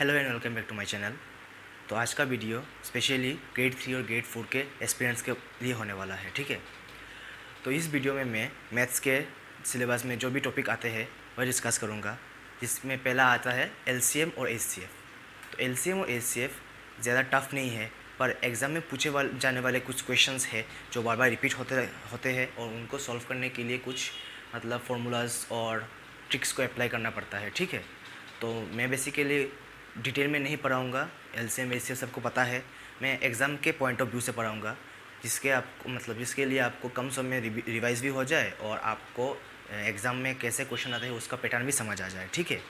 Hello and welcome back to my channel. तो आज का वीडियो स्पेशली ग्रेड 3 और ग्रेड 4 के एस्पिरेंट्स के लिए होने वाला है, ठीक है। तो इस वीडियो में मैं मैथ्स के सिलेबस में जो भी टॉपिक आते हैं वह डिस्कस करूँगा, जिसमें पहला आता है एलसीएम और एचसीएफ। तो एलसीएम और एचसीएफ ज़्यादा टफ नहीं है, पर एग्ज़ाम में पूछे जाने वाले कुछ क्वेश्चंस है जो बार बार रिपीट होते हैं और उनको सॉल्व करने के लिए कुछ फार्मूलाज और ट्रिक्स को अप्लाई करना पड़ता है, ठीक है। तो मैं बेसिकली डिटेल में नहीं पढ़ाऊँगा, एलसीएम एचसीएफ सबको पता है। मैं एग्ज़ाम के पॉइंट ऑफ व्यू से पढ़ाऊँगा, जिसके लिए आपको कम समय में रिवाइज भी हो जाए और आपको एग्ज़ाम में कैसे क्वेश्चन आते हैं उसका पैटर्न भी समझ आ जाए, ठीक है।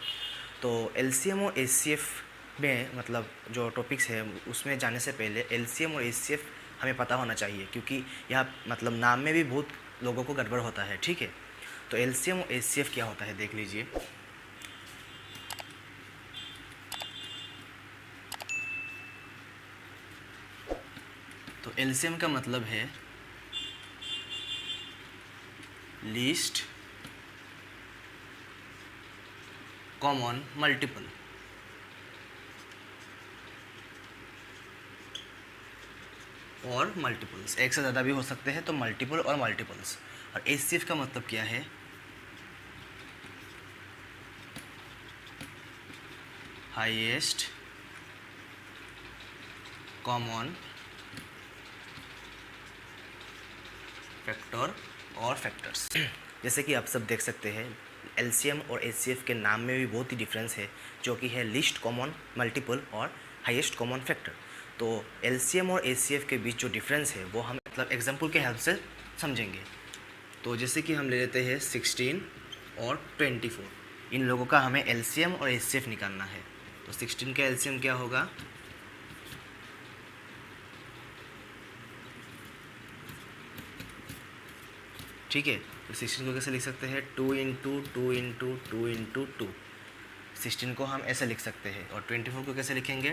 तो एलसीएम और एचसीएफ में जो टॉपिक्स है उसमें जाने से पहले एलसीएम और एचसीएफ हमें पता होना चाहिए, क्योंकि यहाँ नाम में भी बहुत लोगों को गड़बड़ होता है, ठीक है। तो एलसीएम और एचसीएफ क्या होता है देख लीजिए। तो एलसीएम का मतलब है लीस्ट कॉमन मल्टीपल। और मल्टीपल्स एक से ज़्यादा भी हो सकते हैं, तो मल्टीपल और मल्टीपल्स। और एचसीएफ का मतलब क्या है? हाईएस्ट कॉमन फैक्टर और फैक्टर्स। जैसे कि आप सब देख सकते हैं, एलसीएम और एचसीएफ के नाम में भी बहुत ही डिफरेंस है, जो कि है लीस्ट कॉमन मल्टीपल और हाईएस्ट कॉमन फैक्टर। तो एलसीएम और एचसीएफ के बीच जो डिफरेंस है वो हम एग्जांपल के हेल्प से समझेंगे। तो जैसे कि हम ले लेते हैं 16 और 24, इन लोगों का हमें एलसीएम और एचसीएफ निकालना है। तो 16 का एलसीएम क्या होगा? ठीक है। तो 16 को कैसे लिख सकते हैं? 2 इंटू 2 इंटू 2 इंटू 2। 16 को हम ऐसे लिख सकते हैं। और 24 को कैसे लिखेंगे?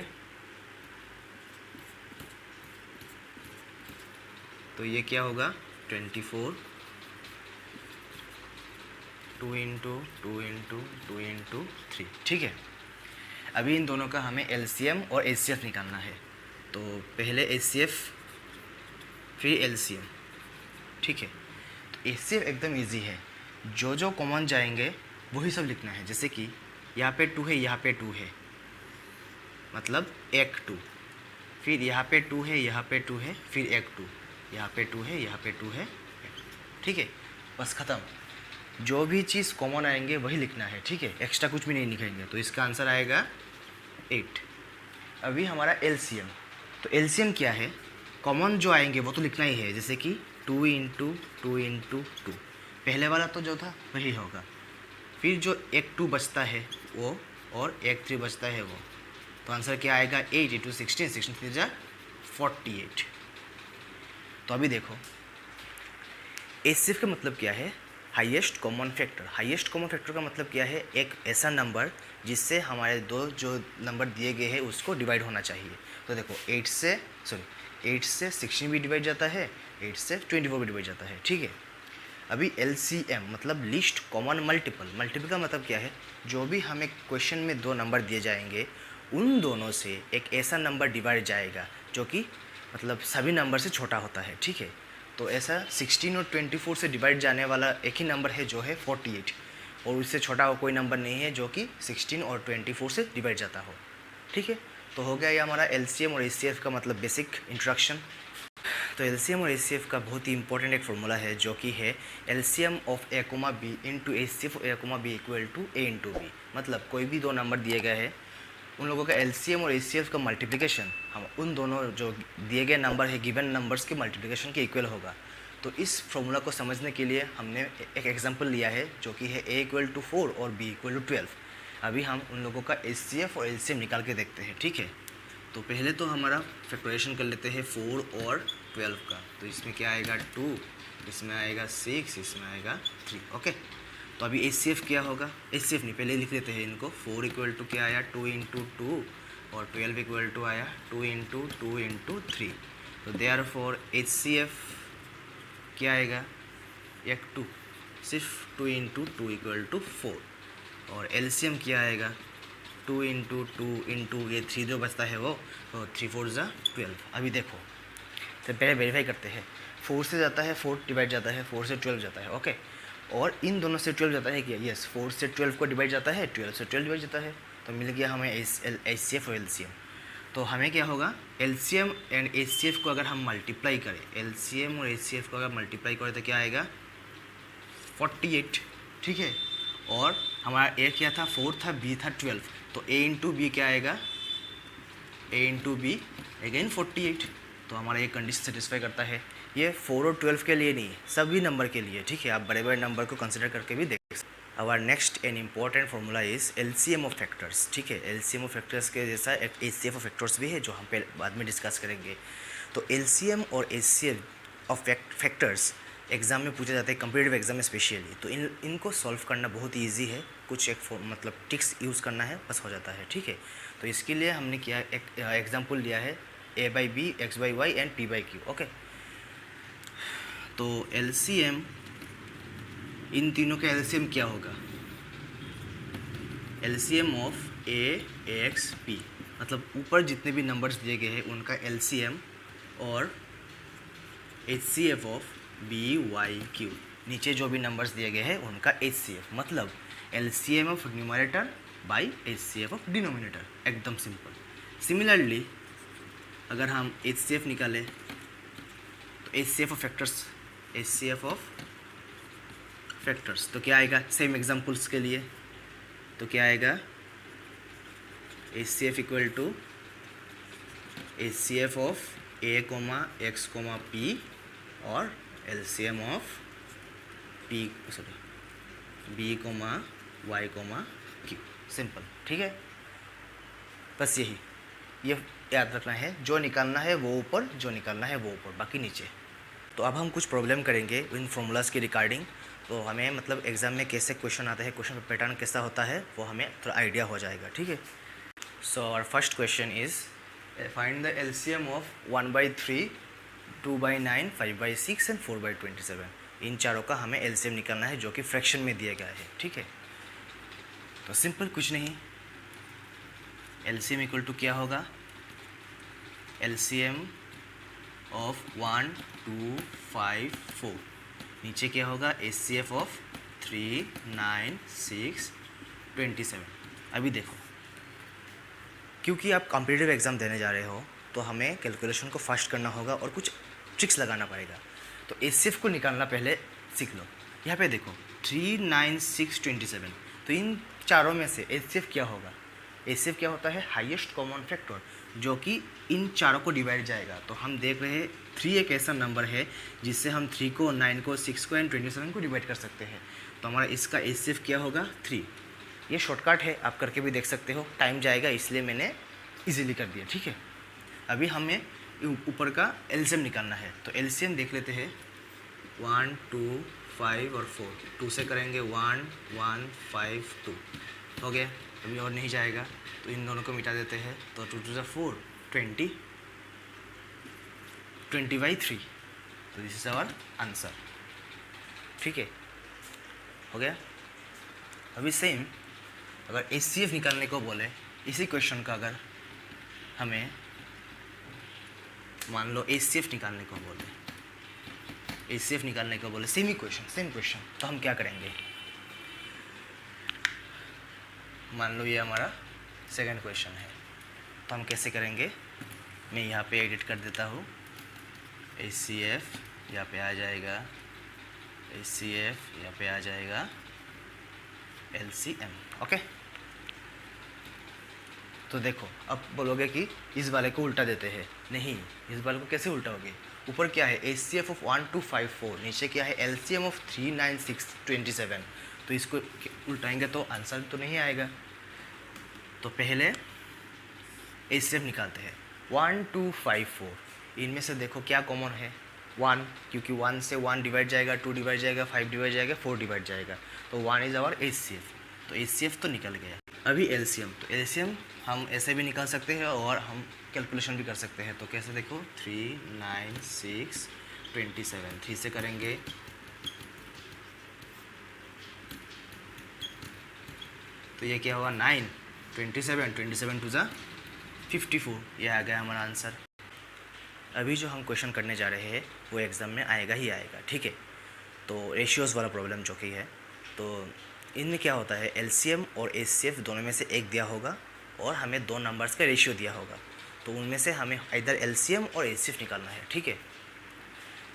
तो ये क्या होगा? 24 2 इंटू 2 इंटू 2 इंटू 3, ठीक है। अभी इन दोनों का हमें एलसीएम और एचसीएफ निकालना है। तो पहले एचसीएफ फिर एलसीएम, ठीक है। तो एचसीएफ एकदम इजी है, जो कॉमन जाएंगे वही सब लिखना है। जैसे कि यहाँ पे 2 है, यहाँ पे 2 है, मतलब एक 2। फिर यहाँ पे 2 है, यहाँ पे 2 है, फिर एक 2, यहाँ पे 2 है, यहाँ पे 2 है, ठीक है। बस ख़त्म। जो भी चीज़ कॉमन आएंगे वही लिखना है, ठीक है। एक्स्ट्रा कुछ भी नहीं लिखेंगे। तो इसका आंसर आएगा 8। अभी हमारा एलसीएम। तो एलसीएम क्या है? कॉमन जो आएंगे वो तो लिखना ही है। जैसे कि 2 इंटू 2 इंटू 2, पहले वाला तो जो था वही होगा। फिर जो एक 2 बचता है वो, और एक 3 बचता है वो। तो आंसर क्या आएगा? 8 इंटू 16, 16 जा 48। तो अभी देखो, एचसीएफ का मतलब क्या है? Highest common factor. Highest common factor का मतलब क्या है? एक ऐसा नंबर जिससे हमारे दो जो नंबर दिए गए हैं उसको डिवाइड होना चाहिए। तो देखो 8 से 16 भी डिवाइड जाता है, 8 से 24 भी डिवाइड जाता है, ठीक है। अभी एलसीएम मतलब लीस्ट कॉमन मल्टीपल। मल्टीपल का मतलब क्या है? जो भी हमें क्वेश्चन में दो नंबर दिए जाएंगे उन दोनों से एक ऐसा नंबर डिवाइड जाएगा जो कि सभी नंबर से छोटा होता है, ठीक है। तो ऐसा 16 और 24 से डिवाइड जाने वाला एक ही नंबर है जो है 48, और उससे छोटा कोई नंबर नहीं है जो कि 16 और 24 से डिवाइड जाता हो, ठीक है। तो हो गया ये हमारा एलसीएम और एचसीएफ का बेसिक इंट्रोडक्शन। तो एलसीएम और एचसीएफ का बहुत ही इंपॉर्टेंट एक फार्मूला है, जो कि है LCM of A comma B into HCF of A comma B equal to A into B. मतलब कोई भी दो नंबर दिए गए हैं, उन लोगों का एलसीएम और एचसीएफ का मल्टीप्लिकेशन हम उन दोनों जो दिए गए नंबर है गिवन नंबर्स के मल्टीप्लिकेशन के इक्वल होगा। तो इस फॉर्मूला को समझने के लिए हमने एक एग्जांपल लिया है, जो कि है a इक्वल टू 4 और b इक्वल टू 12। अभी हम उन लोगों का एचसीएफ और एलसीएम निकाल के देखते हैं, ठीक है। तो पहले तो हमारा फैक्टराइजेशन कर लेते हैं 4 और 12 का। तो इसमें क्या आएगा? 2, इसमें आएगा 6, इसमें आएगा 3, ओके। तो अभी एचसीएफ क्या होगा? एचसीएफ नहीं, पहले लिख लेते हैं इनको। 4 इक्वल टू क्या आया? 2 इंटू 2, और 12 इक्वल टू आया 2 इंटू 2 इंटू 3। तो देयरफॉर एचसीएफ क्या आएगा? एक 2, सिर्फ 2 इंटू 2 इक्वल टू 4। और एलसीएम क्या आएगा? 2 इंटू टू इंटू ये 3 जो बचता है वो, तो 3 4 ज़ा 12। अभी देखो तो पहले वेरीफाई करते हैं, 4 से जाता है 4 डिवाइड जाता है, 4 से 12 जाता है, ओके। और इन दोनों से 12 जाता है क्या? यस, 4 से 12 को डिवाइड जाता है, 12 से 12 डिवाइड जाता है, तो मिल गया हमें HCF और LCM। तो हमें क्या होगा, LCM एंड HCF को अगर हम मल्टीप्लाई करें, LCM और HCF को अगर मल्टीप्लाई करें तो क्या आएगा 48, ठीक है। और हमारा A क्या था, 4 था, B था 12, तो A इंटू बी क्या आएगा, A इंटू बी अगेन 48। तो हमारा ये कंडीशन सेटिस्फाई करता है। ये 4 और 12 के लिए नहीं है, सभी नंबर के लिए, ठीक है। आप बड़े बड़े नंबर को कंसिडर करके भी देख सकते हैं। Our next an important formula is LCM of factors, ठीक है। LCM ऑफ फैक्टर्स के जैसा एक HCF ऑफ फैक्टर्स भी है जो हम बाद में डिस्कस करेंगे। तो LCM और HCF ऑफ फैक्टर्स एग्ज़ाम में पूछे जाते हैं, कंपीटिटिव एग्जाम में स्पेशली। तो इनको सॉल्व करना बहुत ईजी है, कुछ एक मतलब ट्रिक्स यूज़ करना है, बस हो जाता है, ठीक है। तो इसके लिए हमने किया एक एग्जाम्पल लिया है A/B, X/Y and P/Q, okay. तो LCM, इन तीनों का LCM क्या होगा, LCM of A, X, P, मतलब ऊपर जितने भी नंबर्स दिए गए हैं उनका LCM, और HCF of B, Y, Q, नीचे जो भी नंबर्स दिए गए हैं उनका HCF, मतलब LCM of numerator by HCF of denominator, एकदम सिंपल। सिमिलरली अगर हम HCF निकालें तो HCF of factors, HCF of factors तो क्या आएगा, सेम एग्जांपल्स के लिए तो क्या आएगा, HCF equal to HCF of A, X, P और LCM of B, Y, Q, simple, ठीक है। बस यही ये याद रखना है, जो निकालना है वो ऊपर, जो निकालना है वो ऊपर, बाकी नीचे। तो अब हम कुछ प्रॉब्लम करेंगे इन फॉर्मूलाज की रिगार्डिंग, तो हमें मतलब एग्ज़ाम में कैसे क्वेश्चन आते हैं, क्वेश्चन पैटर्न कैसा होता है वो हमें थोड़ा आइडिया हो जाएगा, ठीक है। So our first question is find the LCM of 1/3, 2/9, 5/6 and 4/27। इन चारों का हमें LCM निकालना है जो कि फ्रैक्शन में दिया गया है, ठीक है। तो सिंपल कुछ नहीं, LCM इक्वल टू क्या होगा, LCM ऑफ 1, 2, 5, 4, नीचे क्या होगा HCF ऑफ 3, 9, 6, 27। अभी देखो, क्योंकि आप कॉम्पिटिटिव एग्ज़ाम देने जा रहे हो तो हमें कैलकुलेशन को फास्ट करना होगा और कुछ ट्रिक्स लगाना पड़ेगा। तो HCF को निकालना पहले सीख लो। यहाँ पे देखो 3, 9, 6, 27, तो इन चारों में से HCF क्या होगा, HCF क्या होता है, हाईएस्ट कॉमन फैक्टर, जो कि इन चारों को डिवाइड जाएगा। तो हम देख रहे हैं 3 एक ऐसा नंबर है जिससे हम 3 को, 9 को, 6 को एंड 27 को डिवाइड कर सकते हैं। तो हमारा इसका HCF क्या होगा 3। ये शॉर्टकट है, आप करके भी देख सकते हो, टाइम जाएगा इसलिए मैंने इजीली कर दिया, ठीक है। अभी हमें ऊपर का LCM निकालना है, तो LCM देख लेते हैं 1, 2, 5 और 4, 2 से करेंगे 1, 1, 5, 2 हो गया। अभी और नहीं जाएगा तो इन दोनों को मिटा देते हैं, तो 2 2 4, 20, 20/3, तो दिस इज आवर आंसर, ठीक है, हो गया। अभी सेम अगर HCF निकालने को बोले, इसी क्वेश्चन का अगर हमें मान लो HCF निकालने को बोले, HCF निकालने को बोले, सेम क्वेश्चन, तो हम क्या करेंगे, मान लो ये हमारा सेकंड क्वेश्चन है, तो हम कैसे करेंगे, मैं यहाँ पे एडिट कर देता हूँ, HCF यहाँ पे आ जाएगा, HCF यहाँ पे आ जाएगा, LCM, ओके। तो देखो अब बोलोगे कि इस वाले को उल्टा देते हैं, नहीं, इस वाले को कैसे उल्टाओगे, ऊपर क्या है HCF ऑफ 1, 2, 5, 4, नीचे क्या है LCM ऑफ 3, 9, 6, 27, तो इसको उल्टाएंगे तो आंसर तो नहीं आएगा। तो पहले HCF निकालते हैं 1, 2, 5, 4, इनमें से देखो क्या कॉमन है 1, क्योंकि 1 से 1 डिवाइड जाएगा, 2 डिवाइड जाएगा, 5 डिवाइड जाएगा, 4 डिवाइड जाएगा, तो 1 इज़ आवर HCF, तो HCF तो निकल गया। अभी LCM, तो LCM हम ऐसे भी निकाल सकते हैं और हम कैलकुलेशन भी कर सकते हैं, तो कैसे देखो 3, 9, 6, 27, 3 से करेंगे तो ये क्या होगा 9, 27 टू ज़ा 54, ये आ गया हमारा आंसर। अभी जो हम क्वेश्चन करने जा रहे हैं वो एग्ज़ाम में आएगा ही आएगा, ठीक है। तो रेशियोज़ वाला प्रॉब्लम जो कि है, तो इनमें क्या होता है, एलसीएम और एचसीएफ दोनों में से एक दिया होगा और हमें दो नंबर्स का रेशियो दिया होगा, तो उनमें से हमें इधर एलसीएम और एचसीएफ निकालना है, ठीक है।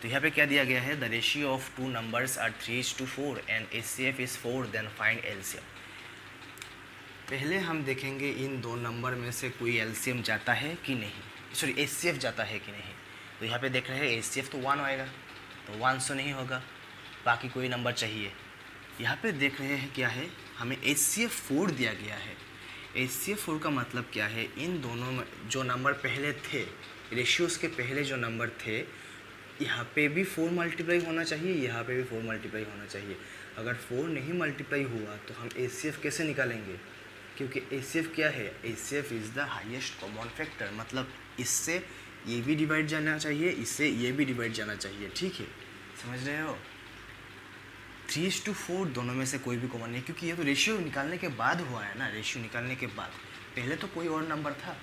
तो यहाँ पे क्या दिया गया है, the ratio of two numbers are 3:4 and HCF is 4, then find LCM. पहले हम देखेंगे इन दो नंबर में से कोई एलसीएम जाता है कि नहीं, सॉरी एचसीएफ जाता है कि नहीं। तो यहाँ पे देख रहे हैं एचसीएफ तो 1 आएगा, तो 1 तो नहीं होगा, बाकी कोई नंबर चाहिए। यहाँ पे देख रहे हैं क्या है, हमें एचसीएफ 4 दिया गया है। एचसीएफ 4 का मतलब क्या है, इन दोनों में जो नंबर पहले थे, रेशियोज़ के पहले जो नंबर थे, यहाँ पे भी 4 मल्टीप्लाई होना चाहिए, यहाँ पे भी 4 मल्टीप्लाई होना चाहिए। अगर 4 नहीं मल्टीप्लाई हुआ तो हम एचसीएफ कैसे निकालेंगे, क्योंकि एचसीएफ क्या है, HCF is the highest common factor, मतलब इससे ये भी डिवाइड जाना चाहिए, इससे ये भी डिवाइड जाना चाहिए, ठीक है, समझ रहे हो। 3:4 दोनों में से कोई भी कॉमन नहीं, क्योंकि ये तो रेशियो निकालने के बाद हुआ है ना, रेशियो निकालने के बाद। पहले तो कोई और नंबर था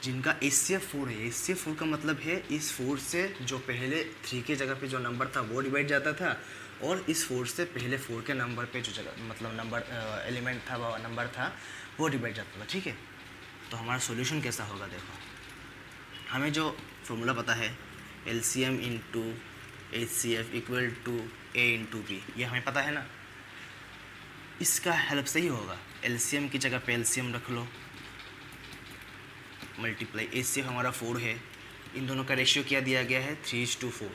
जिनका एचसीएफ 4 है। एचसीएफ 4 का मतलब है इस 4 से जो पहले 3 के जगह पे जो नंबर था वो डिवाइड जाता था, और इस 4 से पहले 4 के नंबर पे जो जगह मतलब नंबर एलिमेंट था, वो नंबर था, वो डिवाइड जाता था, ठीक है। तो हमारा सॉल्यूशन कैसा होगा, देखो हमें जो फॉर्मूला पता है, LCM into HCF equal to A into B, ये हमें पता है ना, इसका हेल्प से ही होगा। एलसीएम की जगह पे एलसीएम रख लो, मल्टीप्लाई, एचसीएफ हमारा 4 है, इन दोनों का रेशियो क्या दिया गया है, 3:4।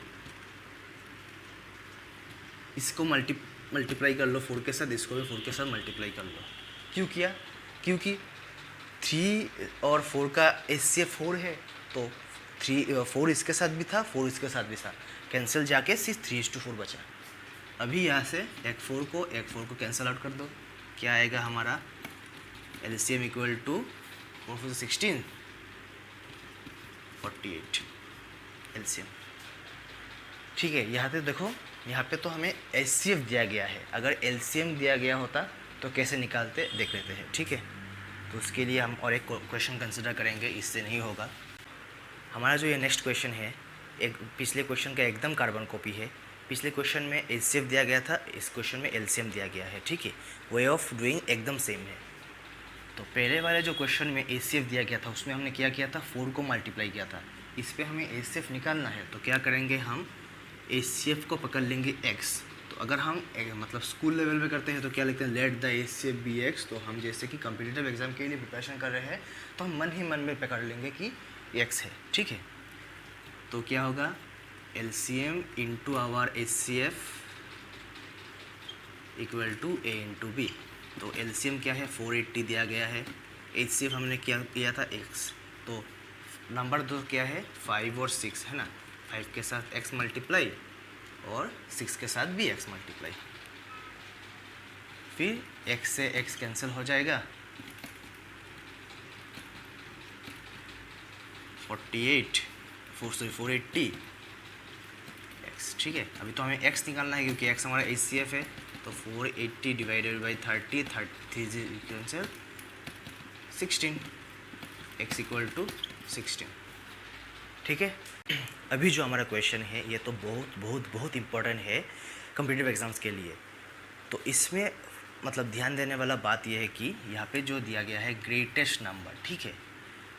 इसको मल्टीप्लाई कर लो 4 के साथ, इसको भी 4 के साथ मल्टीप्लाई कर लो। क्यों किया, क्योंकि 3 और 4 का एचसीएफ 4 है, तो 4 इसके साथ भी था, 4 इसके साथ भी था, कैंसिल जाके सिर्फ 3:4 बचा। अभी यहाँ से एक 4 को कैंसिल आउट कर दो, क्या आएगा हमारा, एलसीएम इक्वल टू 4 16 48 एलसीएम, ठीक है। यहाँ पे देखो, यहाँ पे तो हमें एचसीएफ दिया गया है, अगर एलसीएम दिया गया होता तो कैसे निकालते देख लेते हैं, ठीक है। तो उसके लिए हम और एक क्वेश्चन कंसिडर करेंगे, इससे नहीं होगा। हमारा जो ये नेक्स्ट क्वेश्चन है, एक पिछले क्वेश्चन का एकदम कार्बन कॉपी है। पिछले क्वेश्चन में एचसीएफ दिया गया था, इस क्वेश्चन में एलसीएम दिया गया है, ठीक है। वे ऑफ डूइंग एकदम सेम है। तो पहले वाले जो क्वेश्चन में एचसीएफ दिया गया था, उसमें हमने क्या किया था, 4 को मल्टीप्लाई किया था। इस पर हमें एचसीएफ निकालना है, तो क्या करेंगे, हम एचसीएफ को पकड़ लेंगे x। तो अगर हम मतलब स्कूल लेवल पे करते हैं तो क्या लिखते हैं, let the HCF be x। तो हम जैसे कि कॉम्पिटिटिव एग्जाम के लिए प्रिपरेशन कर रहे हैं, तो हम मन ही मन में पकड़ लेंगे कि x है, ठीक है। तो क्या होगा, LCM into our HCF equal to a into B. तो एलसीएम क्या है, 480 दिया गया है, एचसीएफ हमने क्या किया था, x। तो नंबर दो क्या है, 5 और 6 है ना, 5 के साथ x मल्टीप्लाई और 6 के साथ भी x मल्टीप्लाई, फिर x से x कैंसिल हो जाएगा, 480 x, ठीक है। अभी तो हमें x निकालना है क्योंकि x हमारा एचसीएफ है, तो 480 divided by 30 cancel 16, x equal to 16, ठीक है। अभी जो हमारा क्वेश्चन है ये तो बहुत बहुत बहुत इम्पोर्टेंट है कॉम्पिटिटिव एग्ज़ाम्स के लिए। तो इसमें मतलब ध्यान देने वाला बात यह है कि यहाँ पे जो दिया गया है ग्रेटेस्ट नंबर, ठीक है,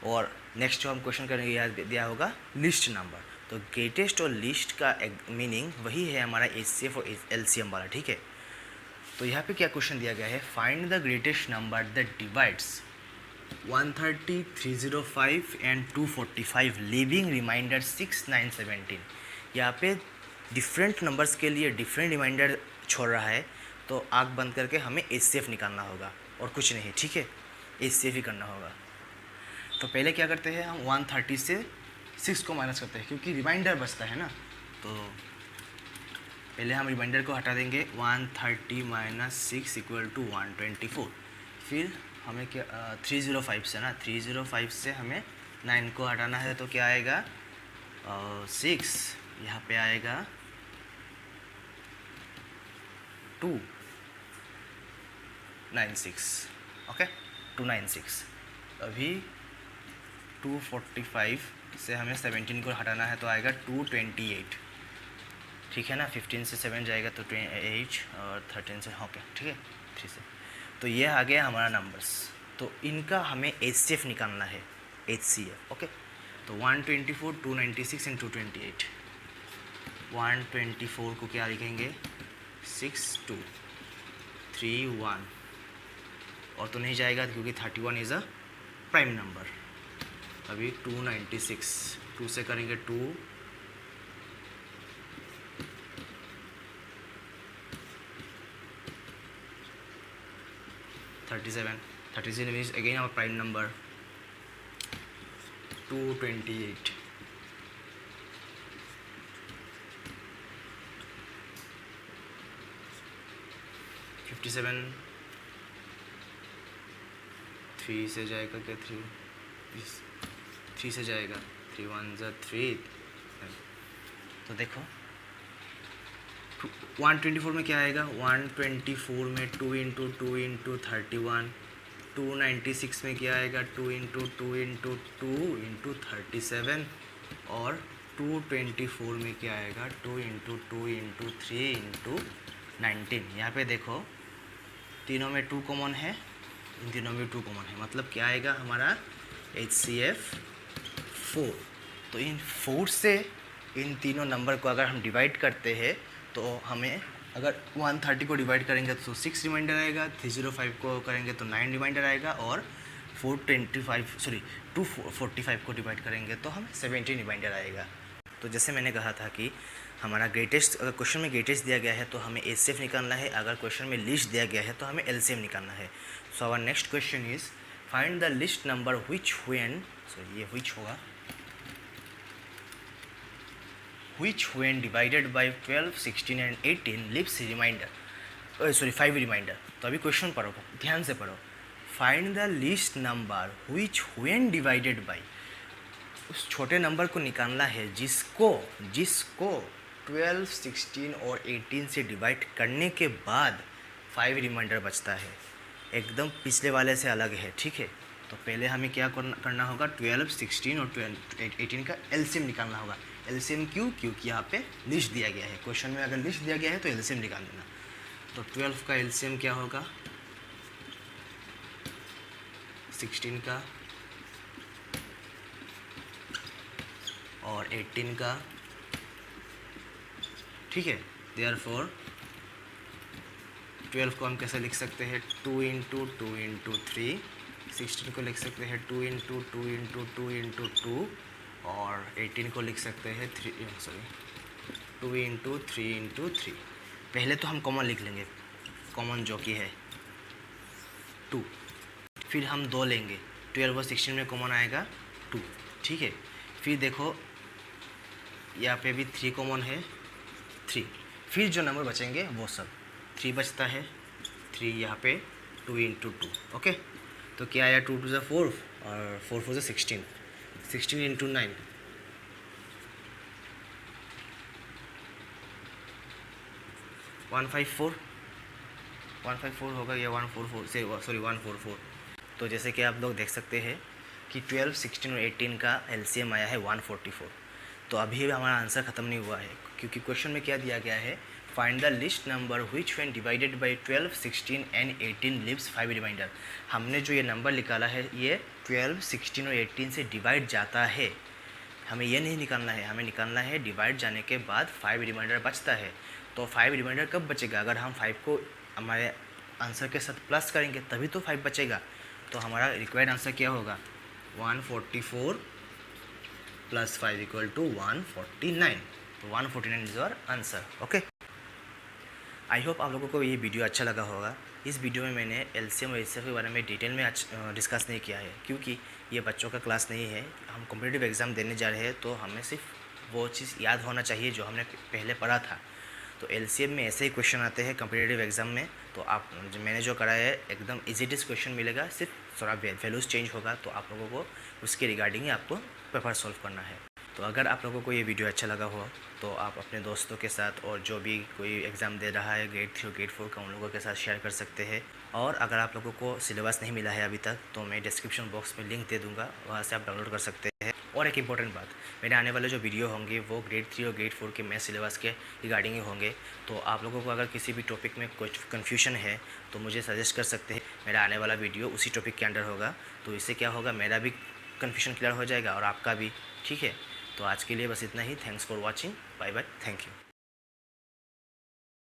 और नेक्स्ट जो हम क्वेश्चन करेंगे यहाँ दिया होगा लिस्ट नंबर। तो ग्रेटेस्ट और लिस्ट का मीनिंग वही है हमारा एचसीएफ और एलसीएम वाला, ठीक है। तो यहाँ पे क्या क्वेश्चन दिया गया है, find the greatest number that divides 130, 305 and 245 leaving remainder 6, 9, 17। यहाँ पे डिफरेंट नंबर्स के लिए डिफरेंट रिमाइंडर छोड़ रहा है, तो आँख बंद करके हमें एचसीएफ निकालना होगा और कुछ नहीं, ठीक है, एचसीएफ ही करना होगा। तो पहले क्या करते हैं, हम 130 से 6 को माइनस करते हैं क्योंकि रिमाइंडर बचता है ना। तो पहले हम रिमाइंडर को हटा देंगे, 130 माइनस 6 इक्वल टू 124। फिर हमें क्या 305 से ना, 305 से हमें 9 को हटाना है, तो क्या आएगा 6, यहाँ पे आएगा 296, ओके। 296। अभी 245 से हमें 17 को हटाना है तो आएगा 228, ठीक है ना। 15 से 7 जाएगा तो 8 और 13 से, ओके ठीक है 3 से। तो ये आ गया हमारा नंबर्स। तो इनका हमें HCF निकालना है, HCF, ओके। तो 124, 296 एंड 228। 124 को क्या लिखेंगे, 6 2 3 1, और तो नहीं जाएगा क्योंकि 31 इज़ अ प्राइम नंबर। अभी 296, 2 से करेंगे 2, 37 means again our prime number, 228। 57, 3 से जाएगा क्या, 3 से जाएगा, 3 1 ज़ा 3। तो देखो 124 में क्या आएगा, 124 में 2 इंटू 2 इंटू 31। 296 में क्या आएगा, 2 इंटू 2 इंटू 2 इंटू 37। और 224 में क्या आएगा, 2 इंटू 2 इंटू 3 इंटू 19। यहाँ पे देखो तीनों में 2 कॉमन है, इन तीनों में 2 कॉमन है, मतलब क्या आएगा हमारा HCF 4। तो इन 4 से इन तीनों नंबर को अगर हम डिवाइड करते हैं तो हमें, अगर 130 को डिवाइड करेंगे तो 6 रिमाइंडर आएगा, 305 को करेंगे तो 9 रिमाइंडर आएगा, और 245 को डिवाइड करेंगे तो हमें 17 रिमाइंडर आएगा। तो जैसे मैंने कहा था कि हमारा ग्रेटेस्ट, अगर क्वेश्चन में ग्रेटेस्ट दिया गया है तो हमें HCF निकालना है, अगर क्वेश्चन में लिस्ट दिया गया है तो हमें LCM निकालना है। So our next question is find the least number which when, so ये व्हिच होगा, which when divided by 12, 16 and 18 leaves remainder, 5 reminder. तो अभी क्वेश्चन पढ़ो, ध्यान से पढ़ो। Find the least number which when divided by, उस छोटे नंबर को निकालना है जिसको 12, 16 और 18 से डिवाइड करने के बाद 5 रिमाइंडर बचता है। एकदम पिछले वाले से अलग है, ठीक है। तो पहले हमें क्या करना होगा, 12, 16 और 18 का LCM निकालना होगा। LCM क्यों, क्योंकि यहाँ पे लिस्ट दिया गया है, क्वेश्चन में अगर लिस्ट दिया गया है तो LCM निकाल देना। तो 12 का LCM क्या होगा, 16 का और 18 का, ठीक है। देयरफॉर 12 को हम कैसे लिख सकते हैं, 2 इंटू 2 इंटू 3। 16 को लिख सकते हैं 2 इंटू 2 इंटू 2 इंटू 2, और 18 को लिख सकते हैं 2 इंटू 3 इंटू 3। पहले तो हम कॉमन लिख लेंगे, कॉमन जो कि है 2, फिर हम 2 लेंगे, 12 और 16 में कॉमन आएगा 2, ठीक है। फिर देखो यहाँ पे भी 3 कॉमन है, 3, फिर जो नंबर बचेंगे वो सब 3 बचता है, 3 यहाँ पे 2 इंटू 2, ओके। तो क्या आया, 2 2 ज़ा 4 और 4 4 ज़ा 16, 16 इंटू 9, 154 होगा, या 144 से, सॉरी 144। तो जैसे कि आप लोग देख सकते हैं कि 12, 16 और 18 का LCM आया है 144। तो अभी हमारा आंसर ख़त्म नहीं हुआ है, क्योंकि क्वेश्चन में क्या दिया गया है, find the least number which when divided by 12, 16 and 18 leaves 5 remainder. हमने जो ये नंबर निकाला है ये 12, 16 और 18 से डिवाइड जाता है, हमें ये नहीं निकालना है, हमें निकालना है डिवाइड जाने के बाद 5 रिमाइंडर बचता है। तो 5 रिमाइंडर कब बचेगा, अगर हम 5 को हमारे आंसर के साथ प्लस करेंगे तभी तो 5 बचेगा। तो हमारा रिक्वायर्ड आंसर क्या होगा, 144 प्लस 5 इक्वल टू 149। तो 149 is our answer, okay. I hope आप लोगों को ये वीडियो अच्छा लगा होगा। इस वीडियो में मैंने LCM और HCF के बारे में डिटेल में डिस्कस नहीं किया है, क्योंकि ये बच्चों का क्लास नहीं है, हम कॉम्पिटिटिव एग्ज़ाम देने जा रहे हैं, तो हमें सिर्फ वो चीज़ याद होना चाहिए जो हमने पहले पढ़ा था। तो LCM में ऐसे ही क्वेश्चन आते हैं कॉम्पिटिटिव एग्ज़ाम में, तो आप मैंने जो करा है एकदम इजीएस्ट क्वेश्चन मिलेगा, सिर्फ थोड़ा वैल्यूज़ चेंज होगा, तो आप लोगों को उसके रिगार्डिंग ही आपको पेपर सॉल्व करना है। तो अगर आप लोगों को ये वीडियो अच्छा लगा हो तो आप अपने दोस्तों के साथ और जो भी कोई एग्ज़ाम दे रहा है ग्रेड 3 और ग्रेड 4 का, उन लोगों के साथ शेयर कर सकते हैं। और अगर आप लोगों को सिलेबस नहीं मिला है अभी तक तो मैं डिस्क्रिप्शन बॉक्स में लिंक दे दूँगा, वहाँ से आप डाउनलोड कर सकते हैं। और एक इम्पॉर्टेंट बात, मेरे आने वाले जो वीडियो होंगे वो ग्रेड 3 और ग्रेड 4 के मैथ सिलेबस के रिगार्डिंग ही होंगे। तो आप लोगों को अगर किसी भी टॉपिक में कुछ कन्फ्यूजन है तो मुझे सजेस्ट कर सकते हैं। मेरा आने वाला वीडियो उसी टॉपिक के अंडर होगा, तो इससे क्या होगा, मेरा भी कन्फ्यूजन क्लियर हो जाएगा और आपका भी। ठीक है, तो आज के लिए बस इतना ही। Thanks for watching, bye bye, thank you.